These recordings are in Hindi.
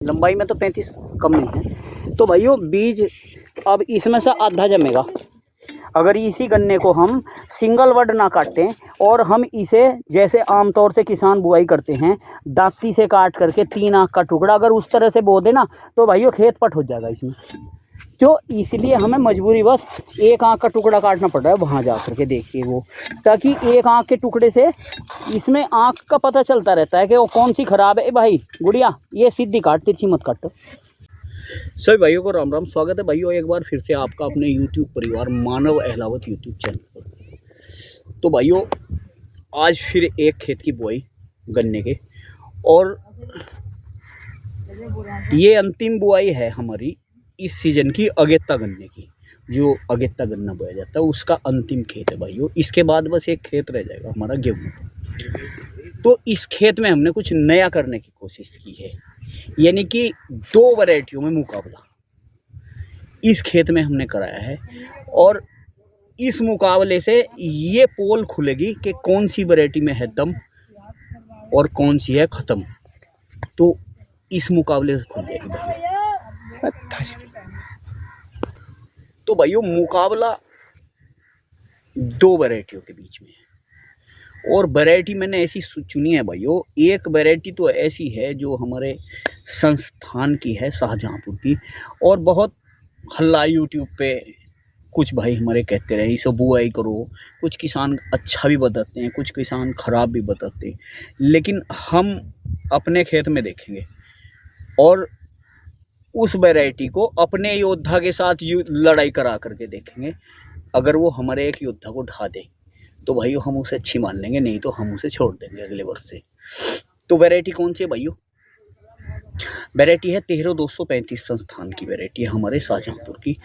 लंबाई में तो 35 कम नहीं है। तो भाइयों बीज अब इसमें से आधा जमेगा। अगर इसी गन्ने को हम सिंगल वर्ड ना काटें और हम इसे जैसे आमतौर से किसान बुआई करते हैं दांती से काट करके 3 आंख का टुकड़ा अगर उस तरह से बो देना तो भाइयों खेत पट हो जाएगा इसमें। तो इसलिए हमें मजबूरी बस 1 आंख का टुकड़ा काटना पड़ रहा है वहाँ जा करके देखिए वो, ताकि 1 आंख के टुकड़े से इसमें आंख का पता चलता रहता है कि वो कौन सी खराब है। ए भाई गुड़िया ये सीधी काट, तिरछी मत काट। सभी भाइयों को राम राम, स्वागत है भाइयों एक बार फिर से आपका अपने YouTube परिवार मानव अहलावत YouTube चैनल पर। तो भाइयों आज फिर एक खेत की बुआई गन्ने के, और ये अंतिम बुआई है हमारी इस सीजन की अगेता गन्ने की। जो अगेता गन्ना बोया जाता है उसका अंतिम खेत है भाइयों। इसके बाद बस एक खेत रह जाएगा हमारा गेहूं। तो इस खेत में हमने कुछ नया करने की कोशिश की है, यानी कि 2 वैरायटियों में मुकाबला इस खेत में हमने कराया है। और इस मुकाबले से ये पोल खुलेगी कि कौन सी वैरायटी में है दम और कौन सी है ख़त्म। तो इस मुकाबले से खुल जाएगी भाइयों। तो भाइयों मुकाबला 2 वैरायटियों के बीच में है, और वैरायटी मैंने ऐसी चुनी है भाइयों। एक वैरायटी तो ऐसी है जो हमारे संस्थान की है शाहजहाँपुर की, और बहुत हल्ला यूट्यूब पे कुछ भाई हमारे कहते रहे इसे बुआई करो। कुछ किसान अच्छा भी बताते हैं, कुछ किसान ख़राब भी बताते हैं, लेकिन हम अपने खेत में देखेंगे और उस वैरायटी को अपने योद्धा के साथ लड़ाई करा करके देखेंगे। अगर वो हमारे एक योद्धा को ढा दे तो भाइयों हम उसे अच्छी मान लेंगे, नहीं तो हम उसे छोड़ देंगे अगले वर्ष से। तो वैरायटी कौन सी है भाइयों? वैरायटी है 13235 संस्थान की वैरायटी है हमारे शाहजहाँपुर की।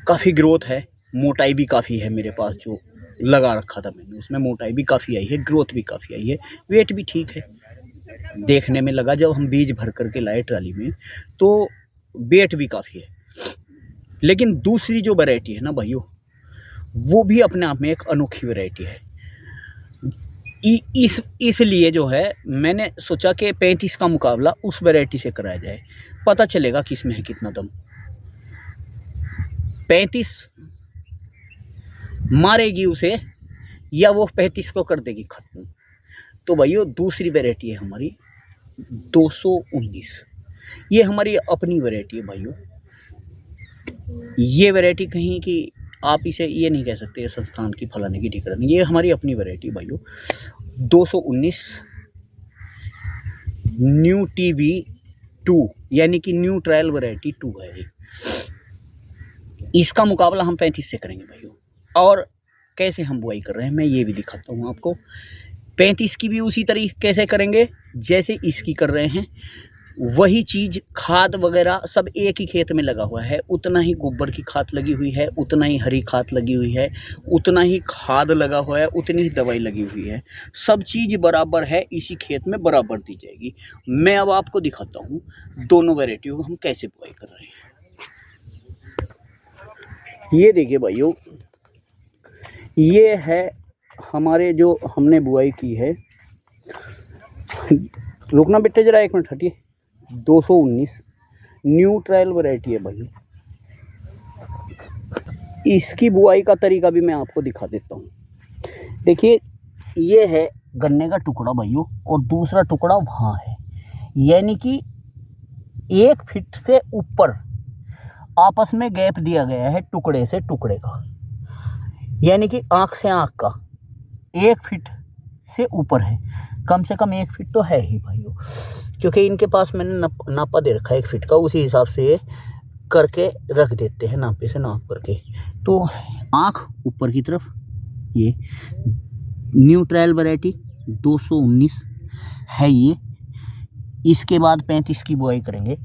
काफ़ी ग्रोथ है, मोटाई भी काफ़ी है। मेरे पास जो लगा रखा था मैंने उसमें मोटाई भी काफ़ी आई है, ग्रोथ भी काफ़ी आई है, वेट भी ठीक है। देखने में लगा जब हम बीज भर करके लाए ट्राली में तो वेट भी काफ़ी है। लेकिन दूसरी जो वैरायटी है ना भाइयों वो भी अपने आप में एक अनोखी वैरायटी है। इसलिए जो है मैंने सोचा कि 35 का मुकाबला उस वैरायटी से कराया जाए, पता चलेगा किस में है कितना दम। 35 मारेगी उसे या वो 35 को कर देगी खत्म। तो भाइयों दूसरी वैरायटी है हमारी 219। ये हमारी अपनी वैरायटी है भाइयों। ये वैरायटी कहीं की आप इसे ये नहीं कह सकते संस्थान की फलाने की ठिकाने, ये हमारी अपनी वैरायटी है भाइयों। 219 न्यू टीवी 2 यानी कि न्यू ट्रायल वैरायटी 2 है ये। इसका मुकाबला हम 35 से करेंगे भाइयों। और कैसे हम बुआई कर रहे हैं मैं ये भी दिखाता हूँ आपको। 35 की भी उसी तरीके से करेंगे जैसे इसकी कर रहे हैं। वही चीज़ खाद वगैरह सब एक ही खेत में लगा हुआ है, उतना ही गोबर की खाद लगी हुई है, उतना ही हरी खाद लगी हुई है, उतना ही खाद लगा हुआ है, उतनी ही दवाई लगी हुई है। सब चीज़ बराबर है, इसी खेत में बराबर दी जाएगी। मैं अब आपको दिखाता हूँ दोनों वैरायटियों को हम कैसे बुआई कर रहे हैं। ये देखिए भाइयों, ये है हमारे जो हमने बुआई की है। रुकना बेटे जरा 1 मिनट हटिए। 219 न्यू ट्रायल वैरायटी है भाई। इसकी बुआई का तरीका भी मैं आपको दिखा देता हूँ। देखिए ये है गन्ने का टुकड़ा भाइयों, और दूसरा टुकड़ा वहाँ है, यानी कि 1 फीट से ऊपर आपस में गैप दिया गया है टुकड़े से टुकड़े का, यानी कि आँख से आँख का 1 फीट से ऊपर है। कम से कम 1 फीट तो है ही भाइयों, क्योंकि इनके पास मैंने नापा दे रखा है 1 फीट का, उसी हिसाब से ये करके रख देते हैं नापे से नाप करके। तो आँख ऊपर की तरफ ये न्यू ट्रायल वैरायटी 219 है ये। इसके बाद 35 की बुआई करेंगे।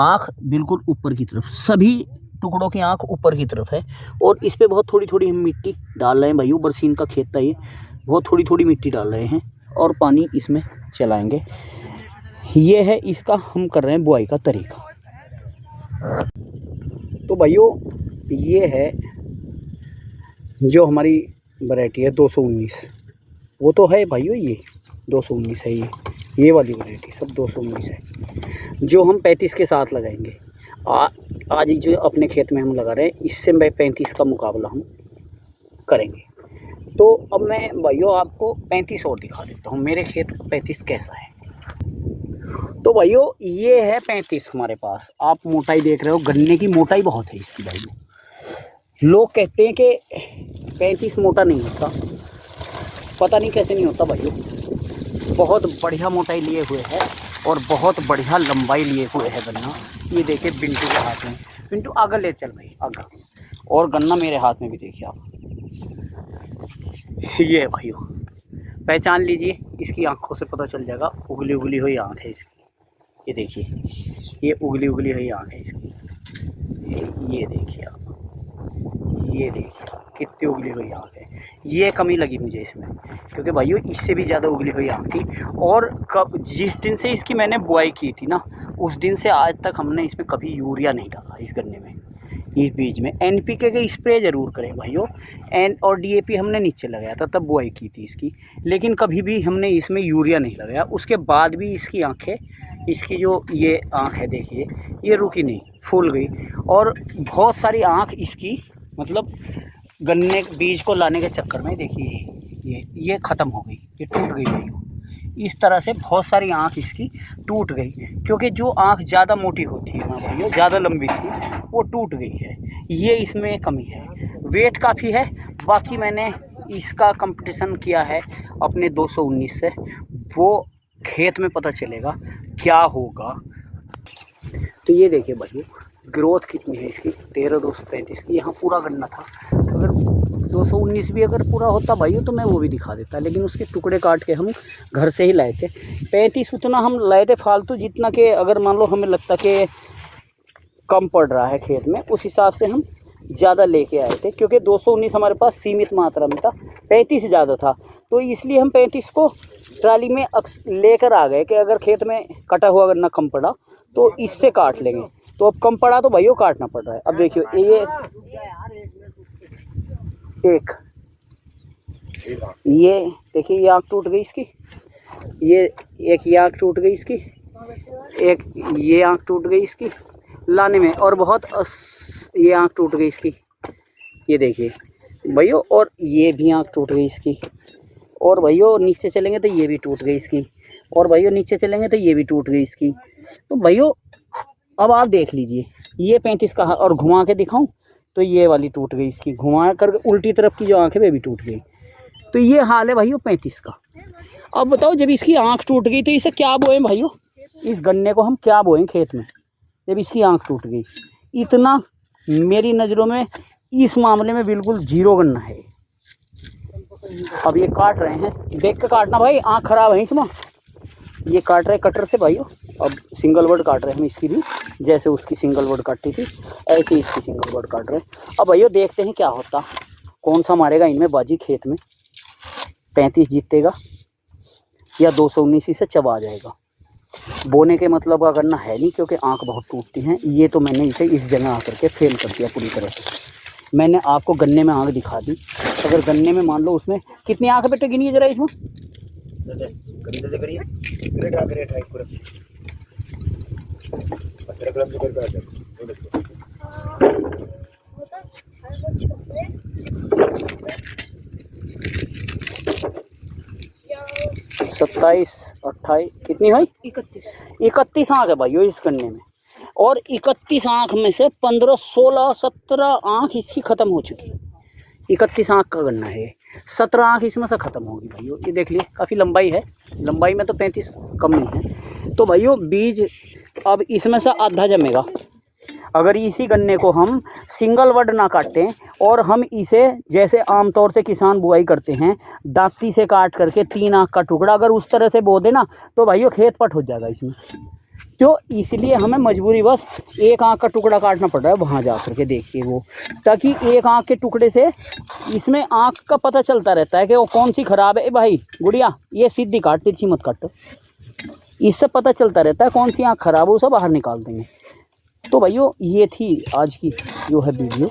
आँख बिल्कुल ऊपर की तरफ, सभी टुकड़ों की आँख ऊपर की तरफ है, और इस पे बहुत थोड़ी थोड़ी हम मिट्टी डाल रहे हैं भाइयों। बरसीन का खेत था ये, बहुत थोड़ी थोड़ी मिट्टी डाल रहे हैं और पानी इसमें चलाएंगे। ये है इसका हम कर रहे हैं बुआई का तरीका। तो भाइयों ये है जो हमारी वैरायटी है 219, वो तो है भाइयों, ये 219 है ये वाली वैरायटी सब 219 है। जो हम 35 के साथ लगाएंगे। आज जो अपने खेत में हम लगा रहे हैं इससे 35 का मुकाबला हम करेंगे। तो अब मैं भाइयों आपको 35 और दिखा देता हूँ मेरे खेत का 35 कैसा है। तो भाइयों ये है 35 हमारे पास। आप मोटाई देख रहे हो, गन्ने की मोटाई बहुत है इसकी भाइयों। लोग कहते हैं कि 35 मोटा नहीं होता, पता नहीं कैसे नहीं होता भाइयों। बहुत बढ़िया मोटाई लिए हुए है और बहुत बढ़िया लंबाई लिए हुए है गन्ना। ये देखिए पिंटू के हाथ में, पिंटू आगे ले चल भाई आगे। और गन्ना मेरे हाथ में भी देखिए आप, ये है भाइयों, पहचान लीजिए। इसकी आंखों से पता चल जाएगा, उगली उगली हुई आँख है इसकी। ये देखिए, ये उगली उगली हुई आँख है इसकी। ये देखिए आप, ये देखिए आप कितनी उगली हुई आँख है। ये कमी लगी मुझे इसमें, क्योंकि भाइयों इससे भी ज़्यादा उगली हुई आँख थी। और कब जिस दिन से इसकी मैंने बुआई की थी ना, उस दिन से आज तक हमने इसमें कभी यूरिया नहीं डाला इस गन्ने में। इस बीज में NPK के स्प्रे ज़रूर करें भाइयों, और DAP हमने नीचे लगाया था तब बुआई की थी इसकी, लेकिन कभी भी हमने इसमें यूरिया नहीं लगाया। उसके बाद भी इसकी आँखें, इसकी जो ये आँख है देखिए, ये रुकी नहीं, फूल गई। और बहुत सारी आँख इसकी मतलब गन्ने बीज को लाने के चक्कर में देखिए ये ख़त्म हो गई, ये टूट गई भाइयों। इस तरह से बहुत सारी आँख इसकी टूट गई, क्योंकि जो आँख ज़्यादा मोटी होती है ना भाइयों, ज़्यादा लंबी थी, वो टूट गई है। ये इसमें कमी है। वेट काफ़ी है। बाकी मैंने इसका कंपटीशन किया है अपने 219 से, वो खेत में पता चलेगा क्या होगा। तो ये देखिए भाइयों ग्रोथ कितनी है इसकी, 13,235 की। यहाँ पूरा गन्ना था, अगर 219 भी अगर पूरा होता भाइयों तो मैं वो भी दिखा देता, लेकिन उसके टुकड़े काट के हम घर से ही लाए थे। 35 उतना हम लाए थे फालतू, जितना कि अगर मान लो हमें लगता कि कम पड़ रहा है खेत में, उस हिसाब से हम ज़्यादा लेके आए थे। क्योंकि 219 हमारे पास सीमित मात्रा में था, 35 ज़्यादा था, तो इसलिए हम 35 को ट्राली में लेकर आ गए कि अगर खेत में कटा हुआ गन्ना कम पड़ा तो इससे काट लेंगे। तो अब कम पड़ा तो भाइयों काटना पड़ रहा है। अब देखियो ये देखिए, ये आँख टूट गई इसकी, ये आँख टूट गई इसकी, एक ये आँख टूट गई इसकी लाने में, और बहुत ये आँख टूट गई इसकी, ये देखिए भैया। और ये भी आँख टूट गई इसकी। और भैया नीचे चलेंगे तो ये भी टूट गई इसकी। और भैया नीचे चलेंगे तो ये भी टूट गई इसकी। तो भैया अब आप देख लीजिए, ये 35 का, और घुमा के दिखाऊं तो ये वाली टूट गई इसकी, घुमा कर उल्टी तरफ की जो आँख है वे भी टूट गई। तो ये हाल है भाइयों 35 का। अब बताओ, जब इसकी आँख टूट गई तो इसे क्या बोएं भाइयों, इस गन्ने को हम क्या बोएं खेत में, जब इसकी आँख टूट गई। इतना मेरी नज़रों में इस मामले में बिल्कुल जीरो गन्ना है। अब ये काट रहे हैं, देख के काटना भाई, आँख खराब है इसमें। ये काट रहे कटर से भाइयों। अब सिंगल वर्ड काट रहे हैं हम इसकी भी, जैसे उसकी सिंगल वर्ड काटी थी ऐसे ही इसकी सिंगल वर्ड काट रहे हैं। अब भाइयों देखते हैं क्या होता, कौन सा मारेगा इनमें बाजी खेत में, 35 जीतेगा या 219 से चबा जाएगा। बोने के मतलब का करना है नहीं, क्योंकि आँख बहुत टूटती हैं। ये तो मैंने इसे इस जगह आकर के फेल कर दिया पूरी तरह से। मैंने आपको गन्ने में आँख दिखा दी, अगर गन्ने में मान लो उसमें कितनी आँख बेटे गिनिए जरा इसमें। सत्ताईस 28 कितनी हुई, 31 आँख है भाइयों इस गन्ने में। और 31 आँख में से 15, 16, 17 आँख इसकी ख़त्म हो चुकी। 31 आँख का गन्ना है, 17 आँख इसमें से ख़त्म होगी भाइयों। ये देख लिए, काफ़ी लंबाई है, लंबाई में तो 35 कम नहीं है। तो भाइयों बीज अब इसमें से आधा जमेगा। अगर इसी गन्ने को हम सिंगल वर्ड ना काटें और हम इसे जैसे आमतौर से किसान बुआई करते हैं दांती से काट करके 3 आँख का टुकड़ा अगर उस तरह से बो देना तो भाइयों खेत पट हो जाएगा इसमें। तो इसलिए हमें मजबूरी बस 1 आँख का टुकड़ा काटना पड़ रहा है वहाँ जा करके देखिए वो, ताकि 1 आँख के टुकड़े से इसमें आँख का पता चलता रहता है कि वो कौन सी ख़राब है। भाई गुड़िया ये सीधी काट, तिरछी मत काट, इससे पता चलता रहता है कौन सी आँख ख़राब है, उसे बाहर निकाल देंगे। तो भाइयों ये थी आज की जो है वीडियो।